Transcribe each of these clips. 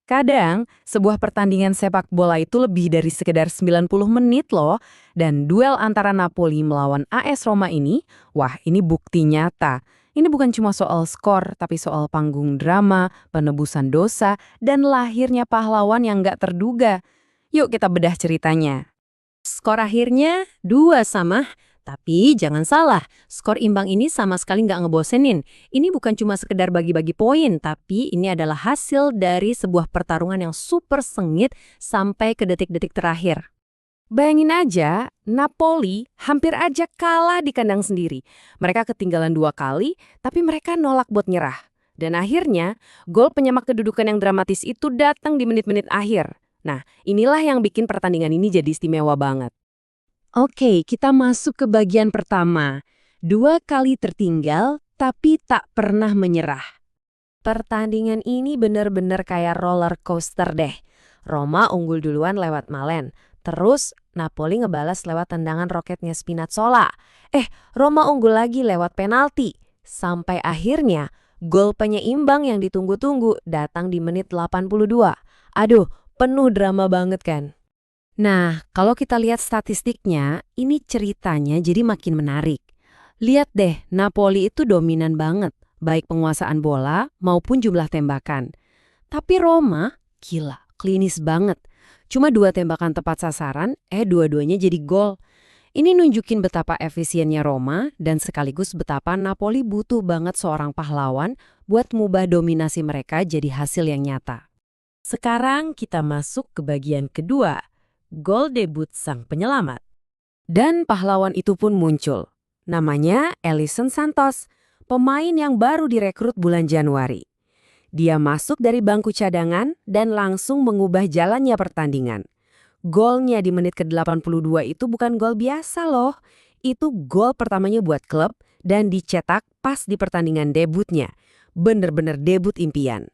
Kadang, sebuah pertandingan sepak bola itu lebih dari sekedar 90 menit loh. Dan duel antara Napoli melawan AS Roma ini, wah ini bukti nyata. Ini bukan cuma soal skor, tapi soal panggung drama, penebusan dosa, dan lahirnya pahlawan yang nggak terduga. Yuk kita bedah ceritanya. Skor akhirnya 2-2, tapi jangan salah, skor imbang ini sama sekali nggak ngebosenin. Ini bukan cuma sekedar bagi-bagi poin, tapi ini adalah hasil dari sebuah pertarungan yang super sengit sampai ke detik-detik terakhir. Bayangin aja, Napoli hampir aja kalah di kandang sendiri. Mereka ketinggalan 2 kali, tapi mereka nolak buat nyerah. Dan akhirnya, gol penyemak kedudukan yang dramatis itu datang di menit-menit akhir. Nah, inilah yang bikin pertandingan ini jadi istimewa banget. Oke, kita masuk ke bagian pertama. 2 kali tertinggal, tapi tak pernah menyerah. Pertandingan ini bener-bener kayak roller coaster deh. Roma unggul duluan lewat Malen. Terus Napoli ngebalas lewat tendangan roketnya Spinazzola. Roma unggul lagi lewat penalti. Sampai akhirnya gol penyeimbang yang ditunggu-tunggu datang di menit 82. Aduh, penuh drama banget kan? Nah, kalau kita lihat statistiknya, ini ceritanya jadi makin menarik. Lihat deh, Napoli itu dominan banget, baik penguasaan bola maupun jumlah tembakan. Tapi Roma, gila, klinis banget. Cuma 2 tembakan tepat sasaran, dua-duanya jadi gol. Ini nunjukin betapa efisiennya Roma dan sekaligus betapa Napoli butuh banget seorang pahlawan buat mengubah dominasi mereka jadi hasil yang nyata. Sekarang kita masuk ke bagian kedua, gol debut sang penyelamat. Dan pahlawan itu pun muncul. Namanya Ellison Santos, pemain yang baru direkrut bulan Januari. Dia masuk dari bangku cadangan dan langsung mengubah jalannya pertandingan. Golnya di menit ke-82 itu bukan gol biasa loh. Itu gol pertamanya buat klub dan dicetak pas di pertandingan debutnya. Bener-bener debut impian.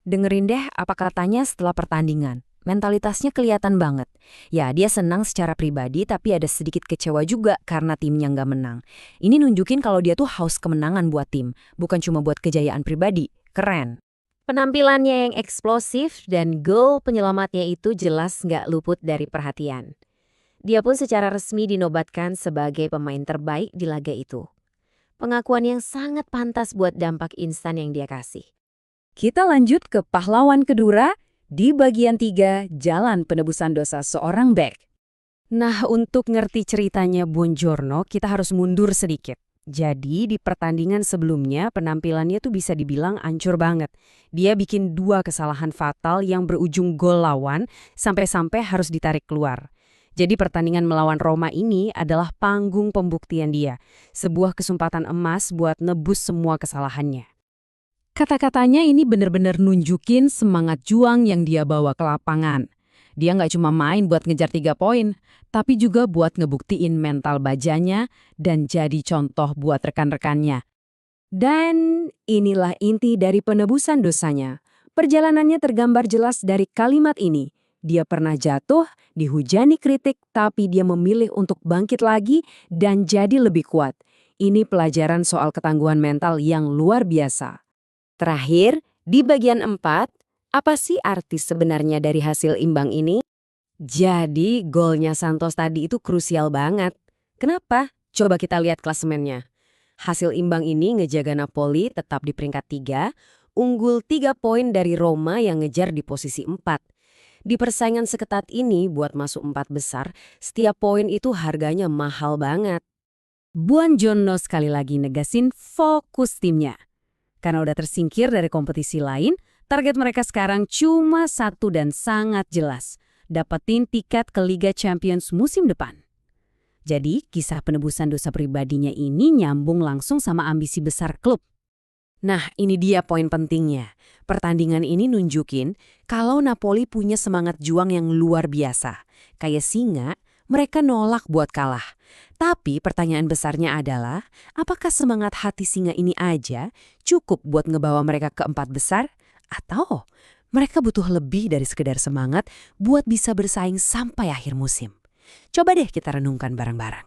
Dengerin deh apa katanya setelah pertandingan. Mentalitasnya kelihatan banget. Ya, dia senang secara pribadi tapi ada sedikit kecewa juga karena timnya nggak menang. Ini nunjukin kalau dia tuh haus kemenangan buat tim, bukan cuma buat kejayaan pribadi. Keren. Penampilannya yang eksplosif dan gol penyelamatnya itu jelas nggak luput dari perhatian. Dia pun secara resmi dinobatkan sebagai pemain terbaik di laga itu. Pengakuan yang sangat pantas buat dampak instan yang dia kasih. Kita lanjut ke pahlawan kedua di bagian 3, jalan penebusan dosa seorang bek. Nah, untuk ngerti ceritanya Buongiorno, kita harus mundur sedikit. Jadi, di pertandingan sebelumnya, penampilannya tuh bisa dibilang ancur banget. Dia bikin 2 kesalahan fatal yang berujung gol lawan, sampai-sampai harus ditarik keluar. Jadi, pertandingan melawan Roma ini adalah panggung pembuktian dia. Sebuah kesempatan emas buat nebus semua kesalahannya. Kata-katanya ini benar-benar nunjukin semangat juang yang dia bawa ke lapangan. Dia nggak cuma main buat ngejar 3 poin, tapi juga buat ngebuktiin mental bajanya dan jadi contoh buat rekan-rekannya. Dan inilah inti dari penebusan dosanya. Perjalanannya tergambar jelas dari kalimat ini. Dia pernah jatuh, dihujani kritik, tapi dia memilih untuk bangkit lagi dan jadi lebih kuat. Ini pelajaran soal ketangguhan mental yang luar biasa. Terakhir, di bagian 4, apa sih arti sebenarnya dari hasil imbang ini? Jadi, golnya Santos tadi itu krusial banget. Kenapa? Coba kita lihat klasemennya. Hasil imbang ini ngejaga Napoli tetap di peringkat 3, unggul 3 poin dari Roma yang ngejar di posisi 4. Di persaingan seketat ini buat masuk 4 besar, setiap poin itu harganya mahal banget. Buongiorno sekali lagi negasin fokus timnya. Karena udah tersingkir dari kompetisi lain, target mereka sekarang cuma satu dan sangat jelas. Dapetin tiket ke Liga Champions musim depan. Jadi, kisah penebusan dosa pribadinya ini nyambung langsung sama ambisi besar klub. Nah, ini dia poin pentingnya. Pertandingan ini nunjukin kalau Napoli punya semangat juang yang luar biasa. Kayak singa, mereka nolak buat kalah. Tapi pertanyaan besarnya adalah, apakah semangat hati singa ini aja cukup buat ngebawa mereka ke 4 besar? Atau mereka butuh lebih dari sekedar semangat buat bisa bersaing sampai akhir musim? Coba deh kita renungkan bareng-bareng.